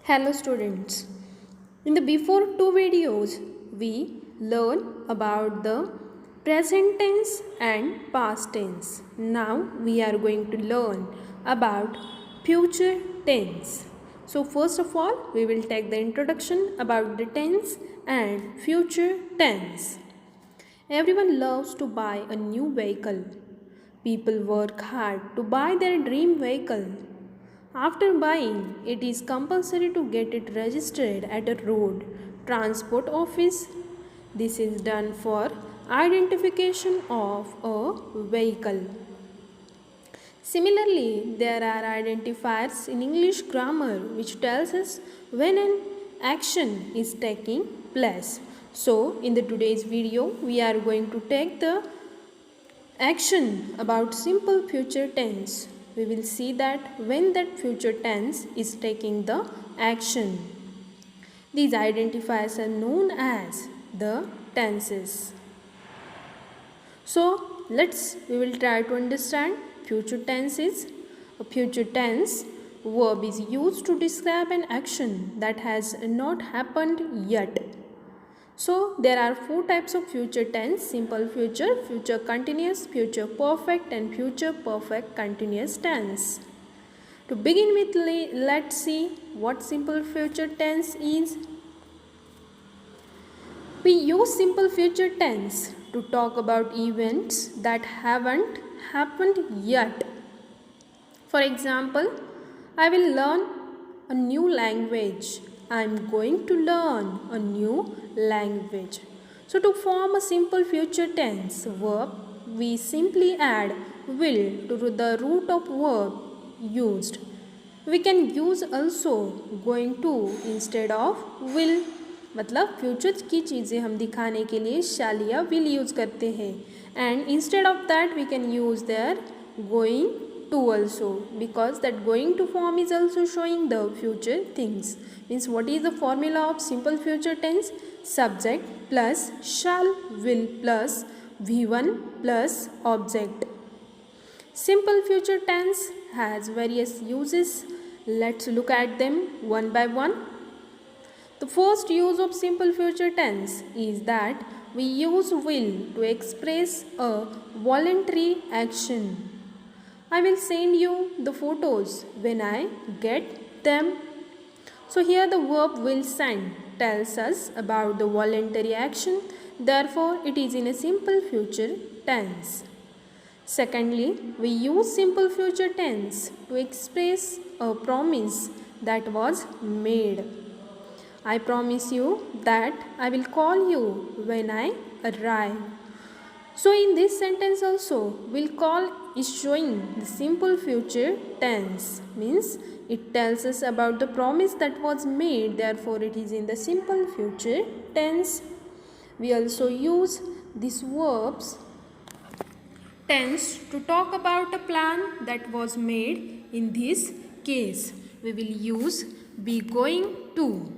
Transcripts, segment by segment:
Hello students. In the before two videos, we learn about the present tense and past tense. Now we are going to learn about future tense. So first of all, we will take the introduction about the tense and future tense. Everyone loves to buy a new vehicle. People work hard to buy their dream vehicle. After buying, it is compulsory to get it registered at a road transport office. This is done for identification of a vehicle. Similarly, there are identifiers in English grammar which tells us when an action is taking place. So, in the today's video, we are going to take the action about simple future tense. We will see that when that future tense is taking the action. These identifiers are known as the tenses. So we will try to understand future tenses. A future tense verb is used to describe an action that has not happened yet. So there are four types of future tense: simple future, future continuous, future perfect and future perfect continuous tense. To begin with, let's see what simple future tense is. We use simple future tense to talk about events that haven't happened yet. For example, I will learn a new language. I am going to learn a new language. So to form a simple future tense verb, we simply add will to the root of verb used. We can use also going to instead of will. मतलब future की चीज़ें हम दिखाने के लिए shall या will use करते हैं, and instead of that we can use their going to also, because that going to form is also showing the future things. Means what is the formula of simple future tense? Subject plus shall will plus V1 plus object. Simple future tense has various uses. Let's look at them one by one. The first use of simple future tense is that we use will to express a voluntary action. I will send you the photos when I get them. So here the verb will send tells us about the voluntary action. Therefore, it is in a simple future tense. Secondly, we use simple future tense to express a promise that was made. I promise you that I will call you when I arrive. So in this sentence also, will call is showing the simple future tense. Means it tells us about the promise that was made. Therefore, it is in the simple future tense. We also use these verbs tense to talk about a plan that was made. In this case, we will use be going to.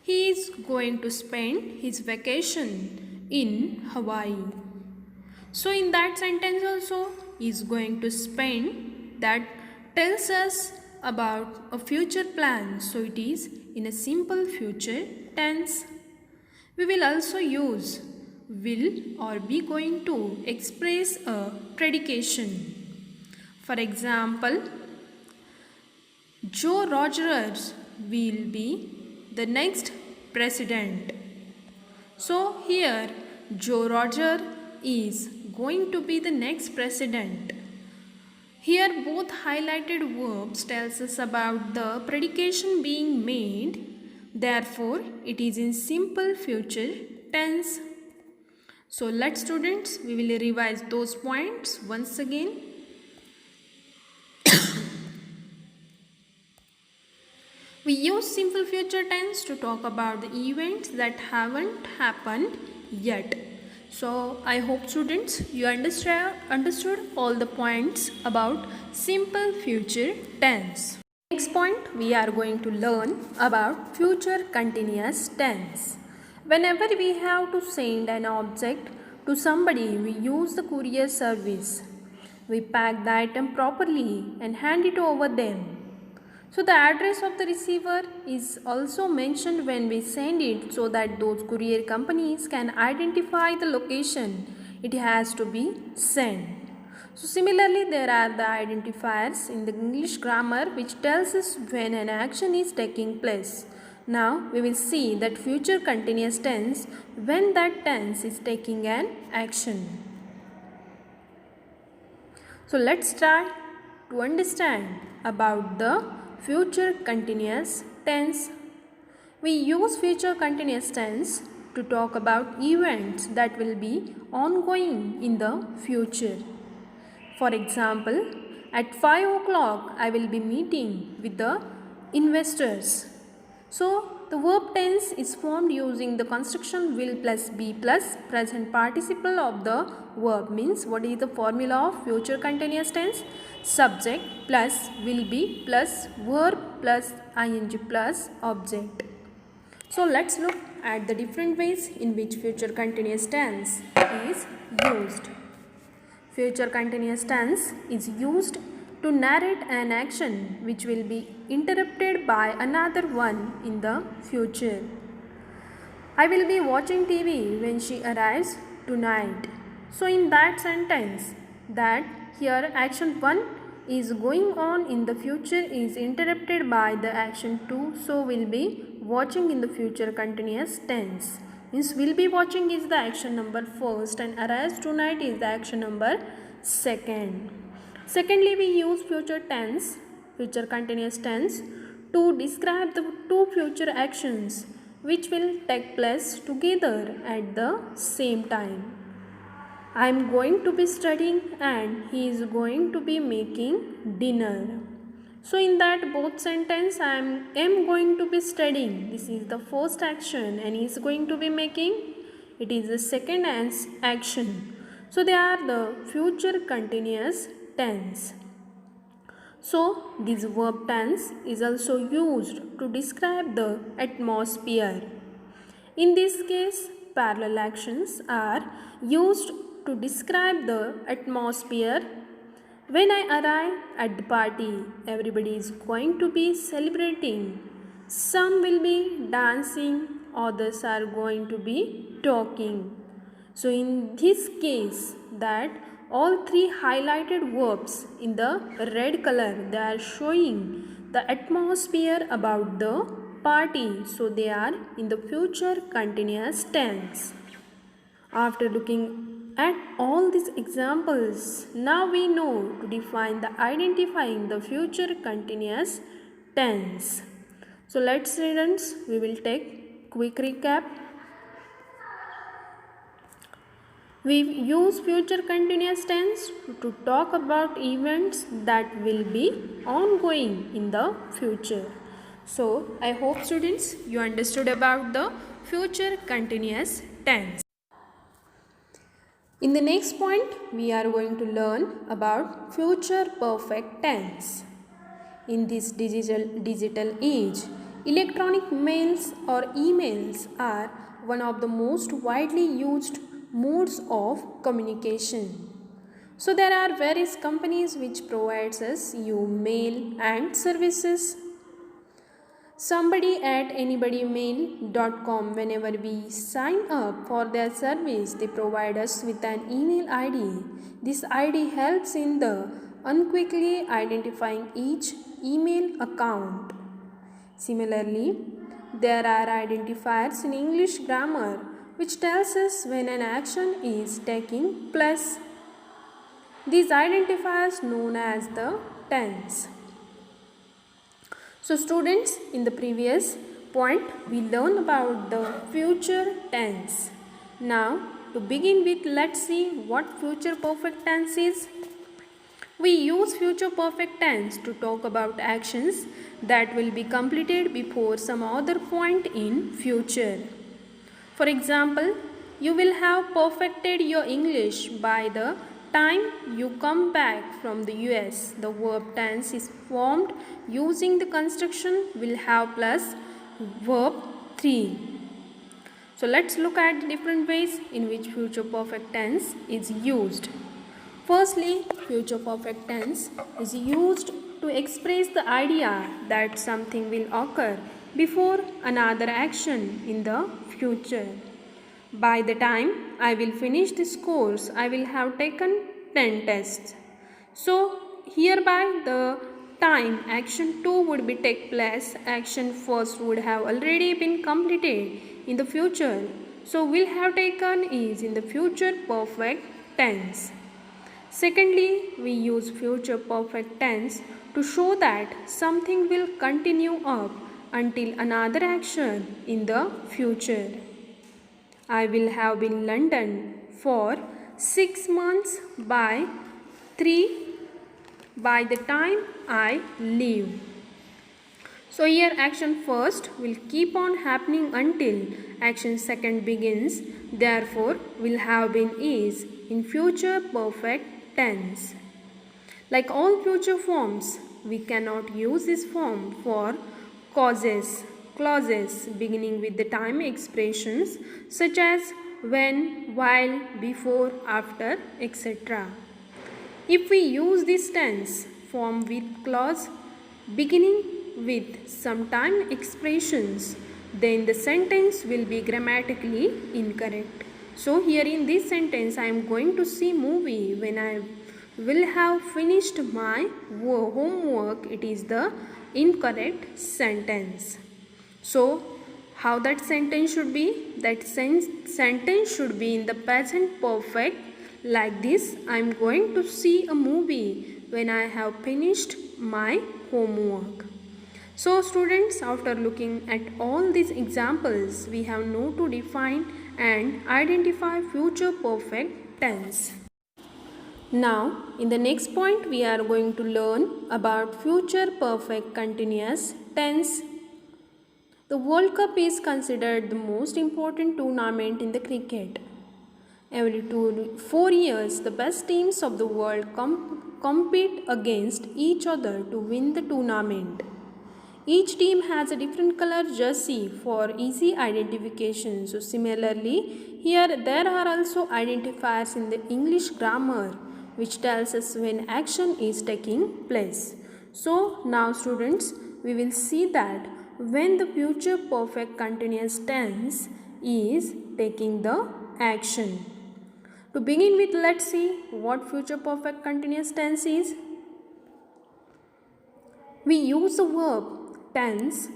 He is going to spend his vacation in Hawaii. So in that sentence also, he is going to spend, that tells us about a future plan. So it is in a simple future tense. We will also use will or be going to express a predication. For example, Joe Rogers will be the next president. So here Joe Roger is going to be the next president. Here both highlighted verbs tells us about the predication being made. Therefore, it is in simple future tense. So let's students, we will revise those points once again. We use simple future tense to talk about the events that haven't happened yet. So I hope students you understood all the points about simple future tense. Next point, we are going to learn about future continuous tense. Whenever we have to send an object to somebody, we use the courier service. We pack the item properly and hand it over them. So the address of the receiver is also mentioned when we send it so that those courier companies can identify the location it has to be sent. So similarly, there are the identifiers in the English grammar which tells us when an action is taking place. Now we will see that future continuous tense when that tense is taking an action. So let's try to understand about the future continuous tense. We use future continuous tense to talk about events that will be ongoing in the future. For example, at 5 o'clock I will be meeting with the investors. So the verb tense is formed using the construction will plus be plus present participle of the verb. Means what is the formula of future continuous tense? Subject plus will be plus verb plus ing plus object. So let's look at the different ways in which future continuous tense is used. Future continuous tense is used to narrate an action which will be interrupted by another one in the future. I will be watching TV when she arrives tonight. So in that sentence, that here action 1 is going on in the future is interrupted by the action 2, so will be watching in the future continuous tense. Means will be watching is the action number first and arrives tonight is the action number second. Secondly, we use future tense, future continuous tense to describe the two future actions which will take place together at the same time. I am going to be studying and he is going to be making dinner. So in that both sentence I am going to be studying. This is the first action and he is going to be making. It is the second action. So they are the future continuous tense. So this verb tense is also used to describe the atmosphere. In this case, parallel actions are used to describe the atmosphere. When I arrive at the party, everybody is going to be celebrating. Some will be dancing, others are going to be talking. So in this case, that all three highlighted verbs in the red color, they are showing the atmosphere about the party. So they are in the future continuous tense. After looking at all these examples, now we know to define the identifying the future continuous tense. So let's students, we will take quick recap. We use future continuous tense to talk about events that will be ongoing in the future. So I hope students you understood about the future continuous tense. In the next point, we are going to learn about future perfect tense. In this digital age, electronic mails or emails are one of the most widely used modes of communication. So there are various companies which provides us you mail and services. Somebody at anybodymail.com, whenever we sign up for their service, they provide us with an email ID. This ID helps in the unquickly identifying each email account. Similarly, there are identifiers in English grammar which tells us when an action is taking place. These identifiers known as the tense. So students, in the previous point we learned about the future tense. Now to begin with, let's see what future perfect tense is. We use future perfect tense to talk about actions that will be completed before some other point in future. For example, you will have perfected your English by the time you come back from the US. The verb tense is formed using the construction will have plus verb 3. So let's look at the different ways in which future perfect tense is used. Firstly, future perfect tense is used to express the idea that something will occur before another action in the future. By the time I will finish this course, I will have taken 10 tests. So hereby the time action 2 would be take place, action first would have already been completed in the future. So will have taken is in the future perfect tense. Secondly, we use future perfect tense to show that something will continue up until another action in the future. I will have been London for 6 months by 3 by the time I leave. So here action first will keep on happening until action second begins. Therefore, will have been is in future perfect tense. Like all future forms, we cannot use this form for clauses beginning with the time expressions such as when, while, before, after, etc. If we use this tense form with clause beginning with some time expressions, then the sentence will be grammatically incorrect. So here in this sentence I am going to see movie when I will have finished my homework. It is the incorrect sentence. So how that sentence should be? That sentence should be in the present perfect like this. I am going to see a movie when I have finished my homework. So students, after looking at all these examples, we have now to define and identify future perfect tense. Now, in the next point, we are going to learn about future perfect continuous tense. The World Cup is considered the most important tournament in the cricket. Every 4 years, the best teams of the world compete against each other to win the tournament. Each team has a different color jersey for easy identification. So similarly, here there are also identifiers in the English grammar which tells us when action is taking place. So now students, we will see that when the future perfect continuous tense is taking the action. To begin with, let's see what future perfect continuous tense is. We use the verb tense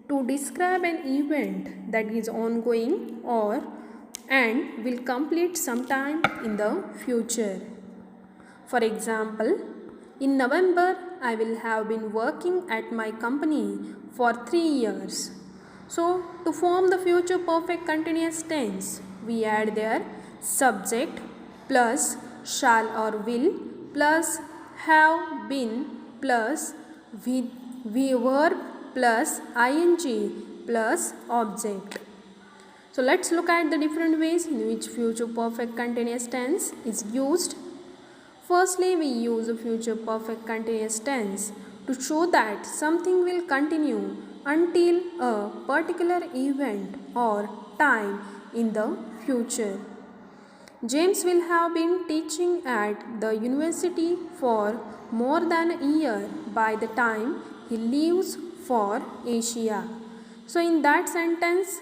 to describe an event that is ongoing or and will complete sometime in the future. For example, in November, I will have been working at my company for 3 years. So, to form the future perfect continuous tense, we add there subject plus shall or will plus have been plus verb plus ing plus object. So let's look at the different ways in which future perfect continuous tense is used. Firstly, we use a future perfect continuous tense to show that something will continue until a particular event or time in the future. James will have been teaching at the university for more than a year by the time he leaves for Asia. So in that sentence,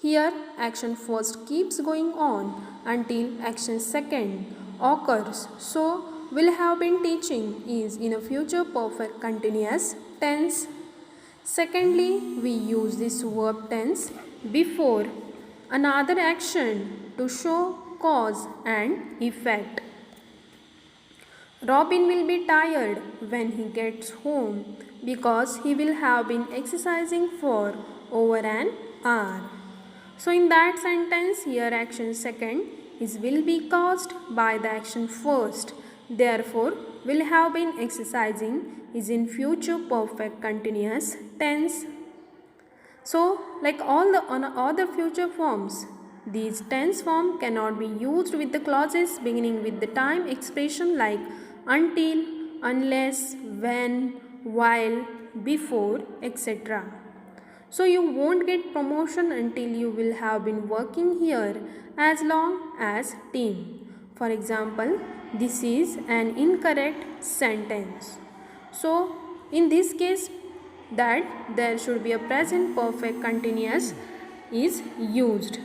here action first keeps going on until action second occurs. So will have been teaching is in a future perfect continuous tense. Secondly, we use this verb tense before another action to show cause and effect. Robin will be tired when he gets home because he will have been exercising for over an hour. So in that sentence, here action second is will be caused by the action first. Therefore, will have been exercising is in future perfect continuous tense. So, like all the other future forms, these tense form cannot be used with the clauses beginning with the time expression like until, unless, when, while, before, etc. So you won't get promotion until you will have been working here as long as team. For example, this is an incorrect sentence. So In this case, that there should be a present perfect continuous is used.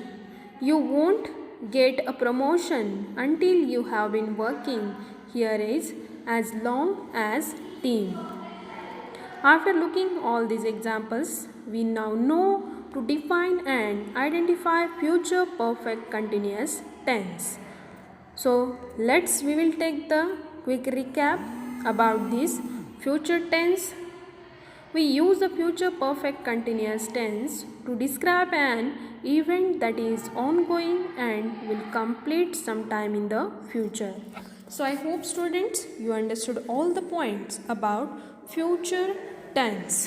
You won't get a promotion until you have been working here is as long as team. After looking all these examples, we now know to define and identify future perfect continuous tense. So we will take the quick recap about this future tense. We use the future perfect continuous tense to describe an event that is ongoing and will complete sometime in the future. So I hope students you understood all the points about future tense.